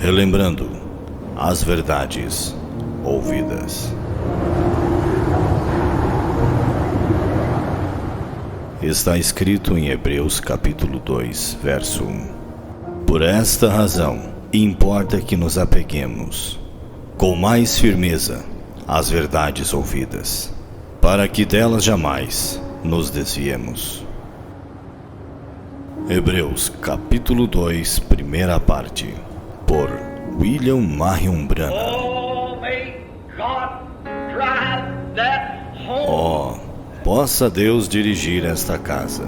relembrando as verdades ouvidas. Está escrito em Hebreus capítulo 2, verso 1. Por esta razão, importa que nos apeguemos com mais firmeza às verdades ouvidas, para que delas jamais nos desviemos. Hebreus capítulo 2, primeira parte, por William Marion Branham. Possa Deus dirigir esta casa,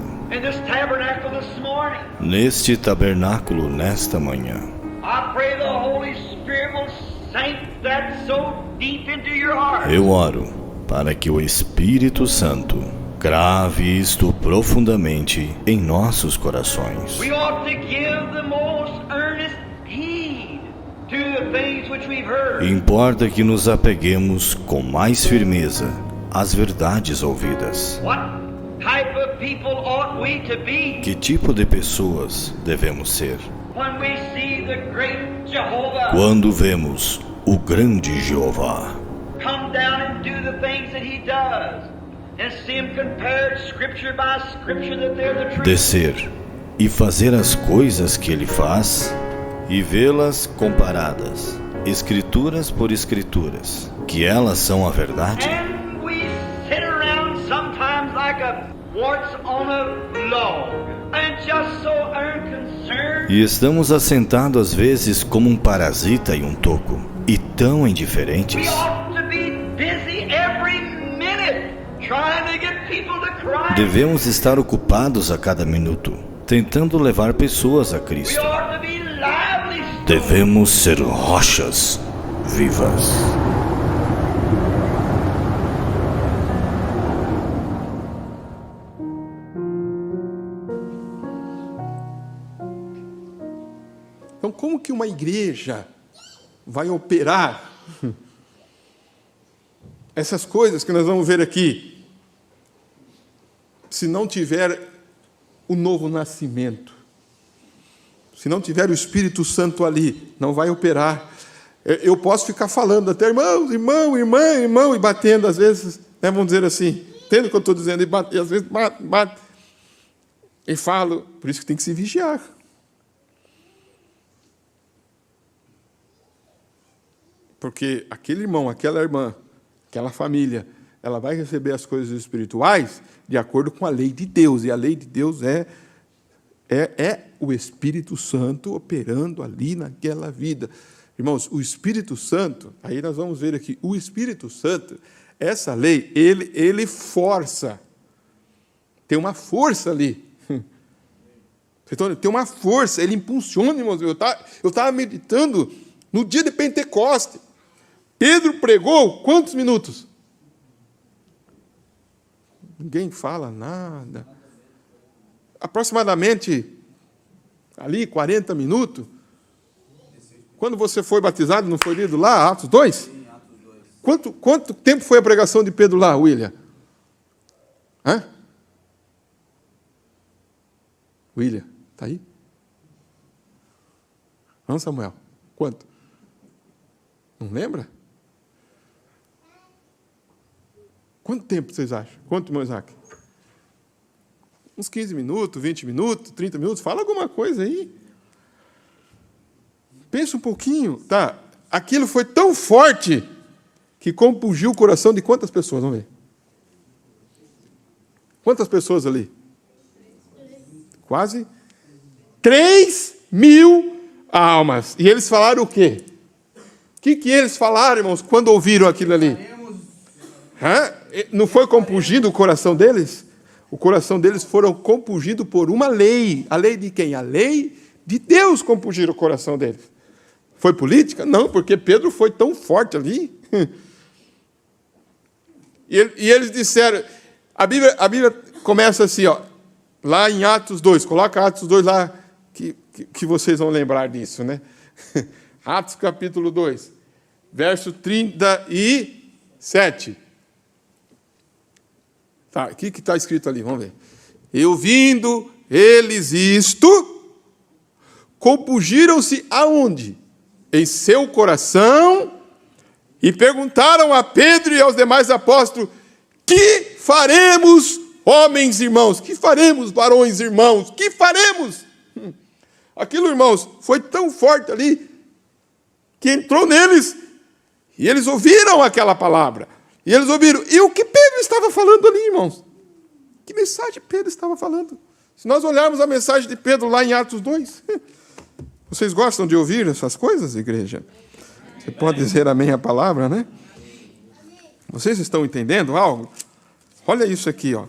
neste tabernáculo nesta manhã. Eu oro para que o Espírito Santo grave isto profundamente em nossos corações. Importa que nos apeguemos com mais firmeza às verdades ouvidas. Que tipo de pessoas devemos ser? Quando vemos o grande Jeová descer e fazer as coisas que ele faz e vê-las comparadas, escrituras por escrituras, que elas são a verdade. E estamos assentados às vezes como um parasita em um toco, e tão indiferentes. Devemos estar ocupados a cada minuto, tentando levar pessoas a Cristo. Devemos ser rochas vivas. Então, como que uma igreja vai operar essas coisas que nós vamos ver aqui, se não tiver o novo nascimento? Se não tiver o Espírito Santo ali, não vai operar. Eu posso ficar falando até irmãos, irmão, e batendo, às vezes, né, vamos dizer assim, entende o que eu estou dizendo? E às vezes bate. E falo, por isso que tem que se vigiar. Porque aquele irmão, aquela irmã, aquela família, ela vai receber as coisas espirituais de acordo com a lei de Deus. E a lei de Deus é o Espírito Santo operando ali naquela vida. Irmãos, o Espírito Santo, aí nós vamos ver aqui, o Espírito Santo, essa lei, ele força. Tem uma força ali. Tem uma força, ele impulsiona, irmãos. Eu estava meditando no dia de Pentecoste. Pedro pregou quantos minutos? Ninguém fala nada. Aproximadamente ali 40 minutos. Quando você foi batizado, não foi lido lá, Atos 2? Sim, Atos 2. Quanto tempo foi a pregação de Pedro lá, William? Hã? William, está aí? Não, Samuel? Quanto? Não lembra? Quanto tempo vocês acham? Quanto, irmão Isaac? Uns 15 minutos, 20 minutos, 30 minutos? Fala alguma coisa aí. Pensa um pouquinho. Tá? Aquilo foi tão forte que compungiu o coração de quantas pessoas? Vamos ver. Quantas pessoas ali? Quase 3.000 almas. E eles falaram o quê? O que eles falaram, irmãos, quando ouviram aquilo ali? Não foi compungido o coração deles? O coração deles foram compungido por uma lei. A lei de quem? A lei de Deus compungiu o coração deles. Foi política? Não, porque Pedro foi tão forte ali. E eles disseram... A Bíblia começa assim, ó, lá em Atos 2. Coloca Atos 2 lá, que vocês vão lembrar disso, né? Atos capítulo 2, verso 37. Tá, o que está escrito ali? Vamos ver. E ouvindo eles isto, compungiram-se aonde? em seu coração e perguntaram a Pedro e aos demais apóstolos: que faremos, homens irmãos? Que faremos, varões irmãos? Que faremos? Aquilo, irmãos, foi tão forte ali que entrou neles e eles ouviram aquela palavra. E eles ouviram. E o que Pedro estava falando ali, irmãos? Que mensagem Pedro estava falando? Se nós olharmos a mensagem de Pedro lá em Atos 2, vocês gostam de ouvir essas coisas, igreja? Você pode dizer amém à palavra, né? Vocês estão entendendo algo? Olha isso aqui, ó.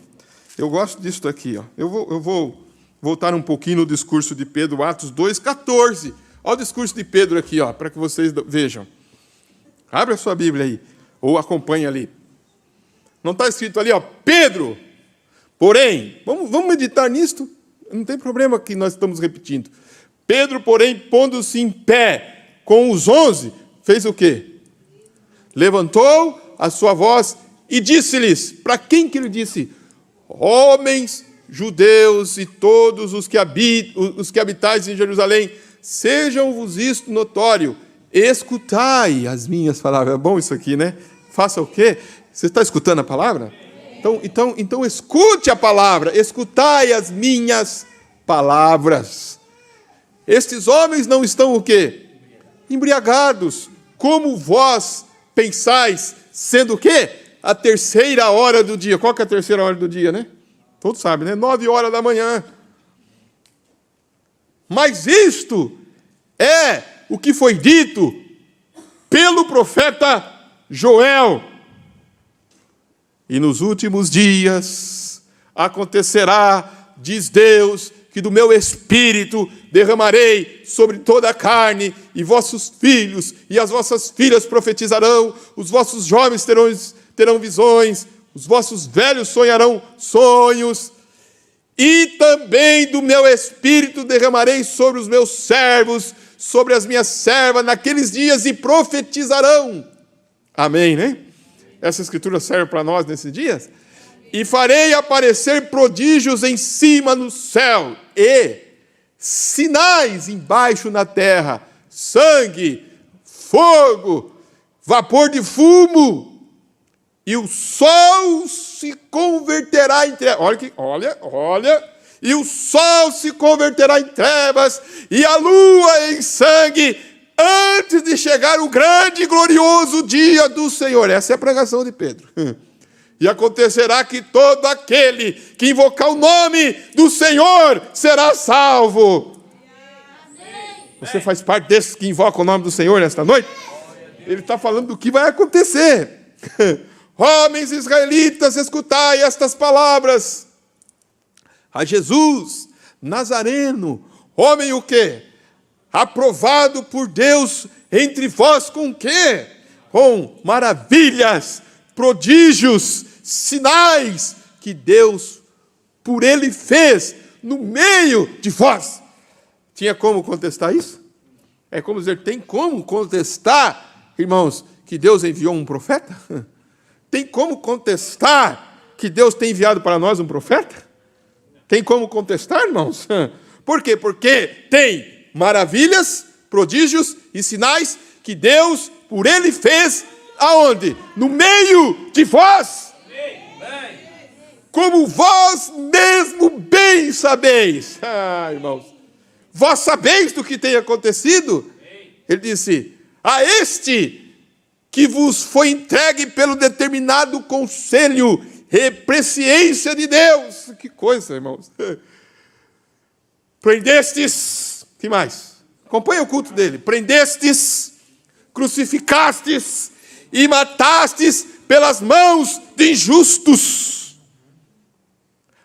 Eu gosto disso aqui, ó. Eu vou voltar um pouquinho no discurso de Pedro, Atos 2:14. Olha o discurso de Pedro aqui, ó, para que vocês vejam. Abre a sua Bíblia aí, ou acompanhe ali. Não está escrito ali, ó, Pedro, porém, vamos meditar nisto? Não tem problema que nós estamos repetindo. Pedro, porém, pondo-se em pé com os 11, fez o quê? Levantou a sua voz e disse-lhes, para quem que ele disse? Homens judeus e todos os que habitais em Jerusalém, sejam-vos isto notório, escutai as minhas palavras. É bom isso aqui, né? Faça o quê? Você está escutando a palavra? Então escute a palavra, escutai as minhas palavras. Estes homens não estão o quê? Embriagados, como vós pensais, sendo o quê? A terceira hora do dia. Qual que é a terceira hora do dia, né? Todos sabem, né? 9 horas da manhã. Mas isto é o que foi dito pelo profeta Joel. E nos últimos dias acontecerá, diz Deus, que do meu espírito derramarei sobre toda a carne, e vossos filhos e as vossas filhas profetizarão, os vossos jovens terão visões, os vossos velhos sonharão sonhos, e também do meu espírito derramarei sobre os meus servos, sobre as minhas servas, naqueles dias, e profetizarão. Amém, né? Essa escritura serve para nós nesses dias. E farei aparecer prodígios em cima no céu, e sinais embaixo na terra, sangue, fogo, vapor de fumo, e o sol se converterá em trevas. Olha, e o sol se converterá em trevas, e a lua em sangue, antes de chegar o grande e glorioso dia do Senhor. Essa é a pregação de Pedro. E acontecerá que todo aquele que invocar o nome do Senhor será salvo. Você faz parte desses que invocam o nome do Senhor nesta noite? Ele está falando do que vai acontecer. Homens israelitas, escutai estas palavras. A Jesus, Nazareno, homem o quê? Aprovado por Deus entre vós com o quê? Com maravilhas, prodígios, sinais que Deus por ele fez no meio de vós. Tinha como contestar isso? É como dizer, tem como contestar, irmãos, que Deus enviou um profeta? Tem como contestar que Deus tem enviado para nós um profeta? Tem como contestar, irmãos? Por quê? Porque tem maravilhas, prodígios e sinais que Deus por ele fez aonde? No meio de vós. Como vós mesmo bem sabeis. Irmãos, vós sabeis do que tem acontecido? Ele disse, a este que vos foi entregue pelo determinado conselho e presciência de Deus. Que coisa, irmãos. Prendestes, que mais? Acompanha o culto dele. Prendestes, crucificastes e matastes pelas mãos de injustos,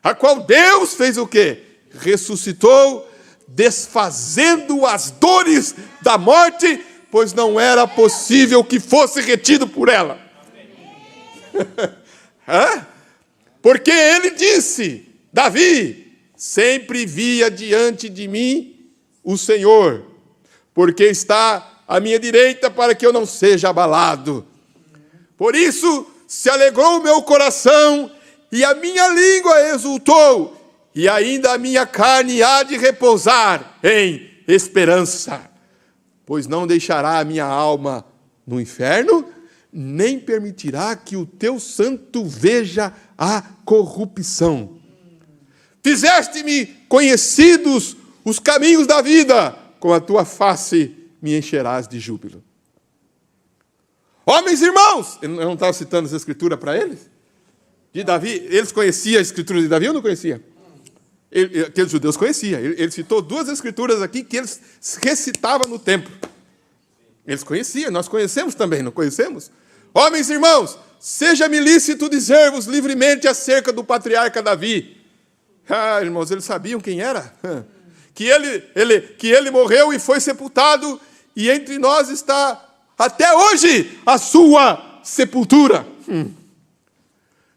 a qual Deus fez o quê? Ressuscitou, desfazendo as dores da morte, pois não era possível que fosse retido por ela. Porque ele disse, Davi, sempre via diante de mim o Senhor, porque está à minha direita para que eu não seja abalado. Por isso se alegrou o meu coração e a minha língua exultou, e ainda a minha carne há de repousar em esperança. pois não deixará a minha alma no inferno, nem permitirá que o teu santo veja a corrupção. Fizeste-me conhecidos os caminhos da vida, com a tua face me encherás de júbilo. Homens e irmãos, eu não estava citando essa escritura para eles? De Davi, eles conheciam a escritura de Davi ou não conheciam? Aqueles judeus conheciam. Ele citou duas escrituras aqui que eles recitavam no templo. Eles conheciam, nós conhecemos também, não conhecemos? Homens e irmãos, seja-me lícito dizer-vos livremente acerca do patriarca Davi. Ah, irmãos, eles sabiam quem era? Que ele morreu e foi sepultado, e entre nós está até hoje a sua sepultura.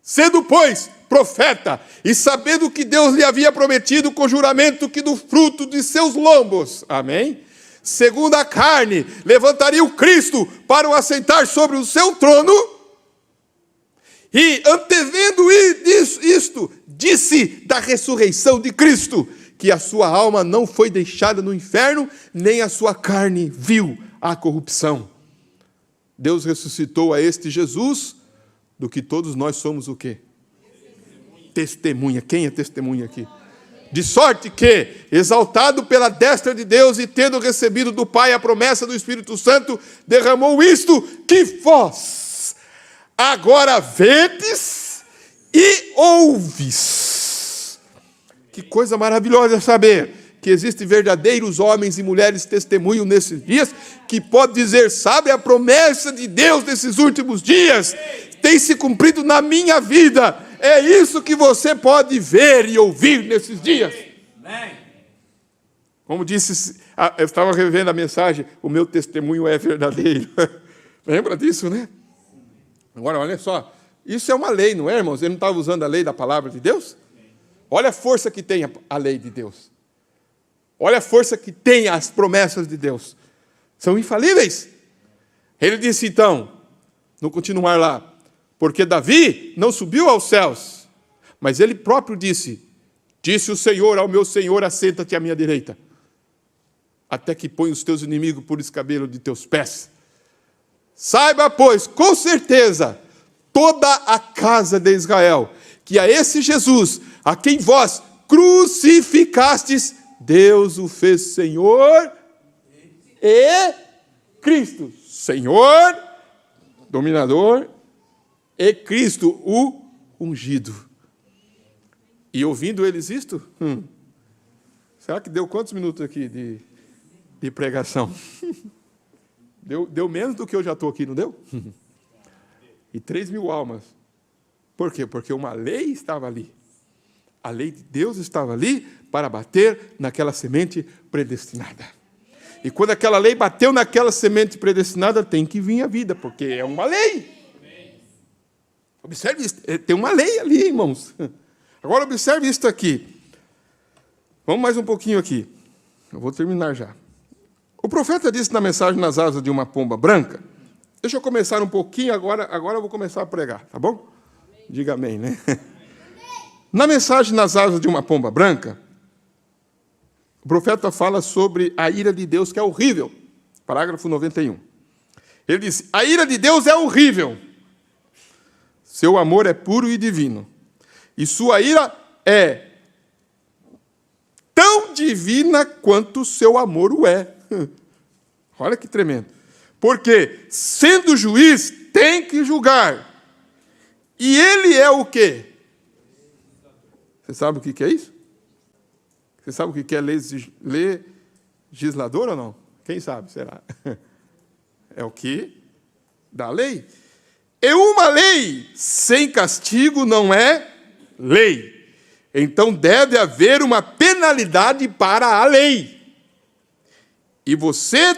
Sendo, pois, profeta, e sabendo que Deus lhe havia prometido com juramento que do fruto de seus lombos, amém? Segundo a carne, levantaria o Cristo para o assentar sobre o seu trono, e antevendo isto, disse da ressurreição de Cristo, que a sua alma não foi deixada no inferno, nem a sua carne viu a corrupção. Deus ressuscitou a este Jesus, do que todos nós somos o quê? Testemunha. Quem é testemunha aqui? De sorte que, exaltado pela destra de Deus e tendo recebido do Pai a promessa do Espírito Santo, derramou isto que vós agora vedes e ouves. Que coisa maravilhosa saber que existem verdadeiros homens e mulheres testemunham nesses dias, que pode dizer, sabe, a promessa de Deus nesses últimos dias tem se cumprido na minha vida. É isso que você pode ver e ouvir nesses dias. Como disse, eu estava revendo a mensagem, o meu testemunho é verdadeiro. Lembra disso, né? Agora, olha só, isso é uma lei, não é, irmãos? Ele não estava usando a lei da palavra de Deus? Olha a força que tem a lei de Deus. Olha a força que tem as promessas de Deus. São infalíveis. Ele disse então, no continuar lá, porque Davi não subiu aos céus, mas ele próprio disse o Senhor ao meu Senhor, assenta-te à minha direita, até que põe os teus inimigos por escabelo de teus pés. Saiba, pois, com certeza, toda a casa de Israel, que a esse Jesus, a quem vós crucificastes, Deus o fez Senhor e Cristo. Senhor, dominador, e Cristo, o ungido. E ouvindo eles isto, será que deu quantos minutos aqui de pregação? Deu menos do que eu já estou aqui, não deu? E 3.000 almas. Por quê? Porque uma lei estava ali. A lei de Deus estava ali para bater naquela semente predestinada. E quando aquela lei bateu naquela semente predestinada, tem que vir a vida, porque é uma lei. Observe isso, tem uma lei ali, irmãos. Agora observe isso aqui. Vamos mais um pouquinho aqui. Eu vou terminar já. O profeta disse na mensagem nas asas de uma pomba branca. Deixa eu começar um pouquinho, agora eu vou começar a pregar, tá bom? Diga amém, né? Na mensagem nas asas de uma pomba branca, o profeta fala sobre a ira de Deus, que é horrível. Parágrafo 91. Ele diz, a ira de Deus é horrível. Seu amor é puro e divino. E sua ira é tão divina quanto seu amor o é. Olha que tremendo. Porque, sendo juiz, tem que julgar. E ele é o quê? Você sabe o que é isso? Você sabe o que é legislador ou não? Quem sabe, será? É o que? Da lei. E uma lei sem castigo não é lei. Então deve haver uma penalidade para a lei. E você,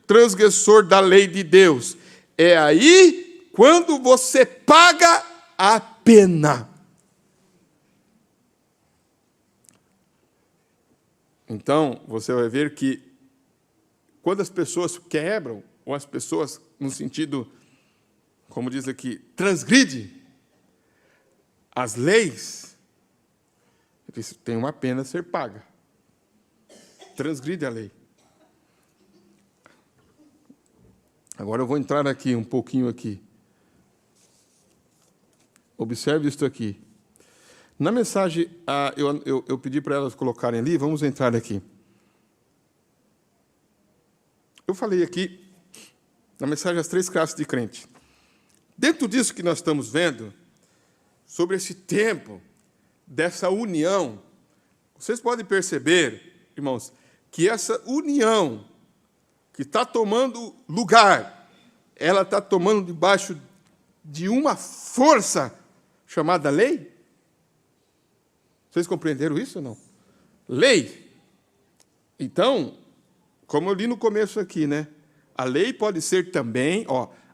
transgressor da lei de Deus, é aí quando você paga a pena. Então, você vai ver que quando as pessoas quebram, ou as pessoas, no sentido, como diz aqui, transgride as leis, tem uma pena a ser paga. Transgride a lei. Agora eu vou entrar aqui, um pouquinho aqui. Observe isso aqui. Na mensagem, eu pedi para elas colocarem ali, vamos entrar aqui. Eu falei aqui, na mensagem, as 3 classes de crente. Dentro disso que nós estamos vendo, sobre esse tempo, dessa união, vocês podem perceber, irmãos, que essa união que está tomando lugar, ela está tomando debaixo de uma força chamada lei? Vocês compreenderam isso ou não? Lei. Então, como eu li no começo aqui, né? A lei pode ser também,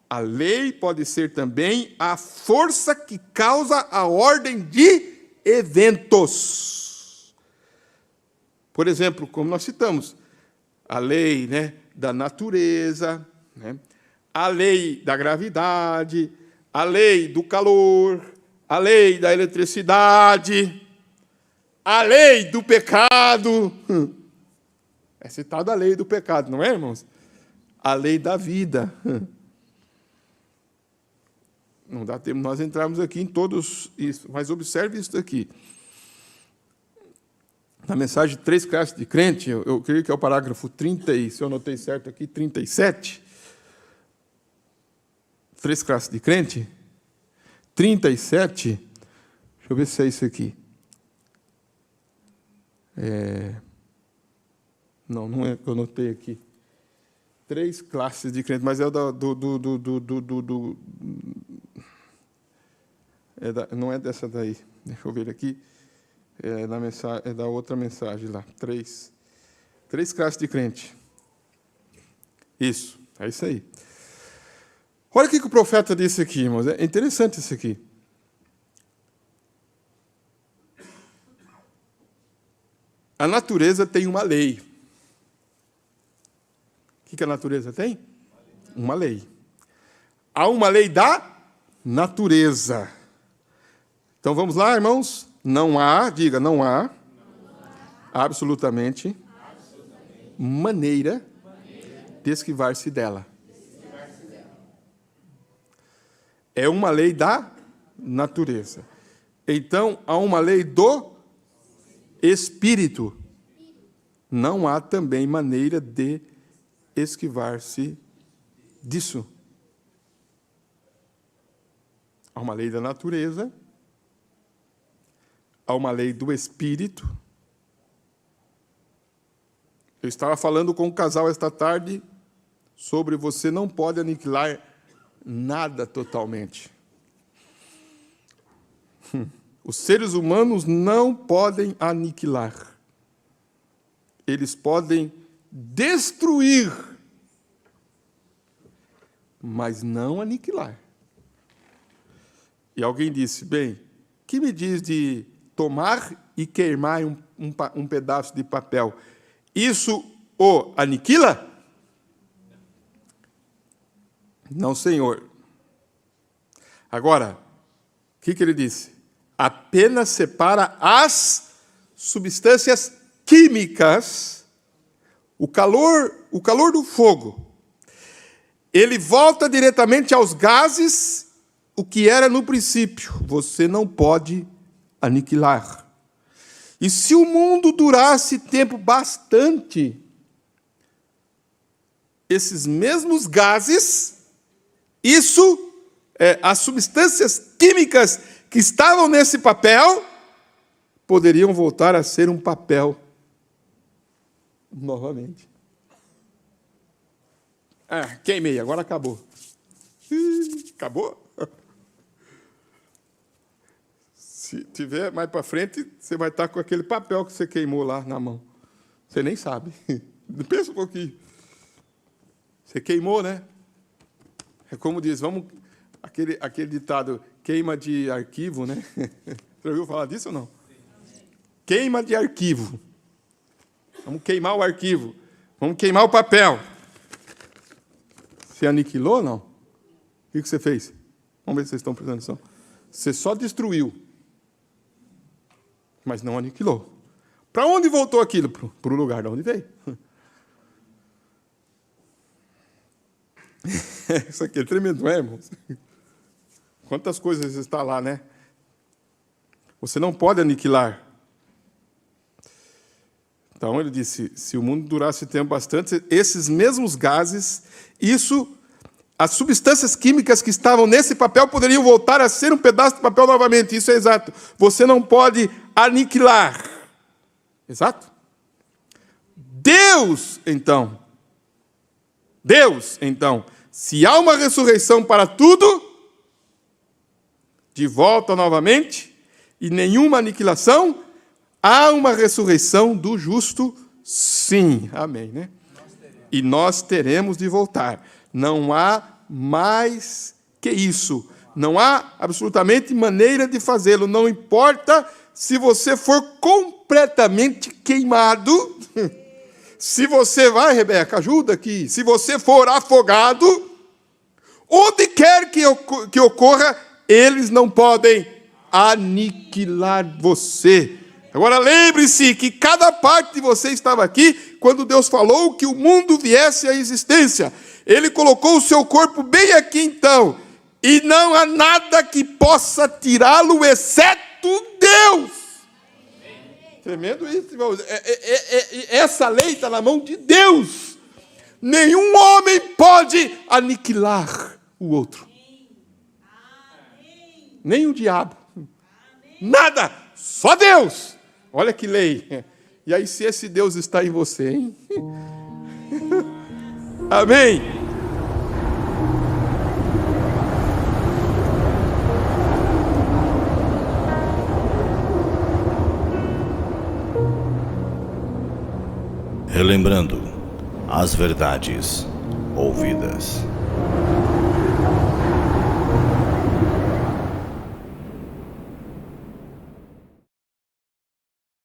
a lei pode ser também a força que causa a ordem de eventos. Por exemplo, como nós citamos, a lei, né, da natureza, né, a lei da gravidade, a lei do calor, a lei da eletricidade, a lei do pecado. É citada a lei do pecado, não é, irmãos? A lei da vida. Não dá tempo nós entrarmos aqui em todos isso, mas observe isso aqui. Na mensagem 3 classes de crente, eu creio que é o parágrafo 30, se eu anotei certo aqui, 37. 3 classes de crente, 37. Deixa eu ver se é isso aqui. Não é que eu anotei aqui. 3 classes de crente, mas é o não é dessa daí. Deixa eu ver aqui. É da outra mensagem lá. 3 classes de crente. Isso, é isso aí. Olha o que o profeta disse aqui, irmãos. É interessante isso aqui. A natureza tem uma lei. O que a natureza tem? Uma lei. Há uma lei da natureza. Então vamos lá, irmãos? Não há, diga, não há absolutamente maneira de esquivar-se dela. É uma lei da natureza. Então, há uma lei do Espírito. Não há também maneira de esquivar-se disso. Há uma lei da natureza, há uma lei do Espírito. Eu estava falando com um casal esta tarde sobre você não pode aniquilar nada totalmente. Os seres humanos não podem aniquilar. Eles podem destruir, mas não aniquilar. E alguém disse, bem, que me diz de tomar e queimar um pedaço de papel? Isso o aniquila? Não, senhor. Agora, o que ele disse? Apenas separa as substâncias químicas, o calor do fogo. Ele volta diretamente aos gases, o que era no princípio. Você não pode aniquilar. E se o mundo durasse tempo bastante, esses mesmos gases, as substâncias químicas que estavam nesse papel, poderiam voltar a ser um papel novamente. Queimei, agora acabou. Acabou? Se tiver mais para frente, você vai estar com aquele papel que você queimou lá na mão. Você nem sabe. Pensa um pouquinho. Você queimou, né? É como diz, aquele ditado, queima de arquivo, né? Você já ouviu falar disso ou não? Queima de arquivo. Vamos queimar o arquivo. Vamos queimar o papel. Você aniquilou ou não? O que você fez? Vamos ver se vocês estão prestando atenção. Você só destruiu, mas não aniquilou. Para onde voltou aquilo? Para o lugar de onde veio. Isso aqui é tremendo, não é, irmãos? Quantas coisas está lá, né? Você não pode aniquilar. Então ele disse, se o mundo durasse tempo bastante, esses mesmos gases, as substâncias químicas que estavam nesse papel poderiam voltar a ser um pedaço de papel novamente. Isso é exato. Você não pode aniquilar. Exato? Deus, então, se há uma ressurreição para tudo, de volta novamente, e nenhuma aniquilação, há uma ressurreição do justo, sim. Amém, né? E nós teremos de voltar. Não há mais que isso. Não há absolutamente maneira de fazê-lo. Não importa se você for completamente queimado. Se você vai, Rebeca, ajuda aqui. Se você for afogado, onde quer que ocorra, eles não podem aniquilar você. Agora lembre-se que cada parte de você estava aqui quando Deus falou que o mundo viesse à existência. Ele colocou o seu corpo bem aqui então. E não há nada que possa tirá-lo exceto Deus. Tremendo isso, irmãos. Essa lei está na mão de Deus. Nenhum homem pode aniquilar o outro. Nem o diabo. Nada. Só Deus. Olha que lei. E aí, se esse Deus está em você, hein? Amém. Relembrando as verdades ouvidas.